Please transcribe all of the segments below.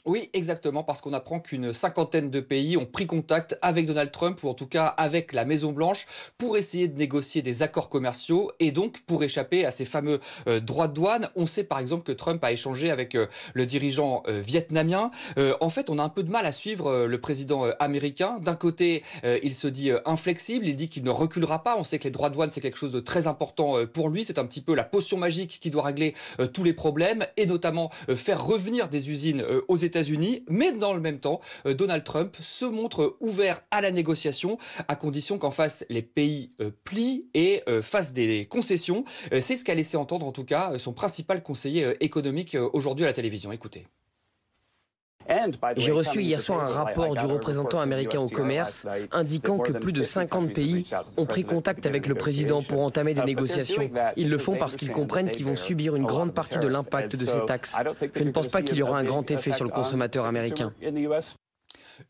Oui, exactement, parce qu'on apprend qu'une cinquantaine de pays ont pris contact avec Donald Trump, ou en tout cas avec la Maison-Blanche, pour essayer de négocier des accords commerciaux et donc pour échapper à ces fameux droits de douane. On sait par exemple que Trump a échangé avec le dirigeant vietnamien. En fait, on a un peu de mal à suivre le président américain. D'un côté, il se dit inflexible, il dit qu'il ne reculera pas. On sait que les droits de douane, c'est quelque chose de très important pour lui. C'est un petit peu la potion magique qui doit régler tous les problèmes et notamment faire revenir des usines aux États-Unis. Mais dans le même temps, Donald Trump se montre ouvert à la négociation à condition qu'en face les pays plient et fassent des concessions. C'est ce qu'a laissé entendre en tout cas son principal conseiller économique aujourd'hui à la télévision. Écoutez. J'ai reçu hier soir un rapport du représentant américain au commerce indiquant que plus de 50 pays ont pris contact avec le président pour entamer des négociations. Ils le font parce qu'ils comprennent qu'ils vont subir une grande partie de l'impact de ces taxes. Je ne pense pas qu'il y aura un grand effet sur le consommateur américain.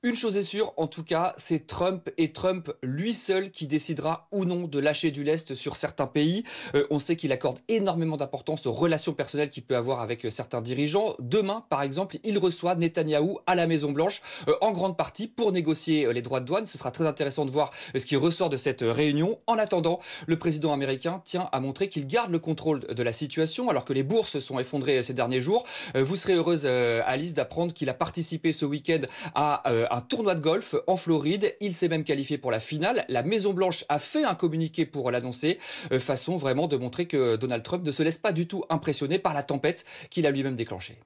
Une chose est sûre, en tout cas, c'est Trump et Trump lui seul qui décidera ou non de lâcher du lest sur certains pays. On sait qu'il accorde énormément d'importance aux relations personnelles qu'il peut avoir avec certains dirigeants. Demain, par exemple, il reçoit Netanyahou à la Maison-Blanche, en grande partie pour négocier les droits de douane. Ce sera très intéressant de voir ce qui ressort de cette réunion. En attendant, le président américain tient à montrer qu'il garde le contrôle de la situation alors que les bourses sont effondrées ces derniers jours. Vous serez heureuse, Alice, d'apprendre qu'il a participé ce week-end à un tournoi de golf en Floride. Il s'est même qualifié pour la finale. La Maison-Blanche a fait un communiqué pour l'annoncer, façon vraiment de montrer que Donald Trump ne se laisse pas du tout impressionner par la tempête qu'il a lui-même déclenchée.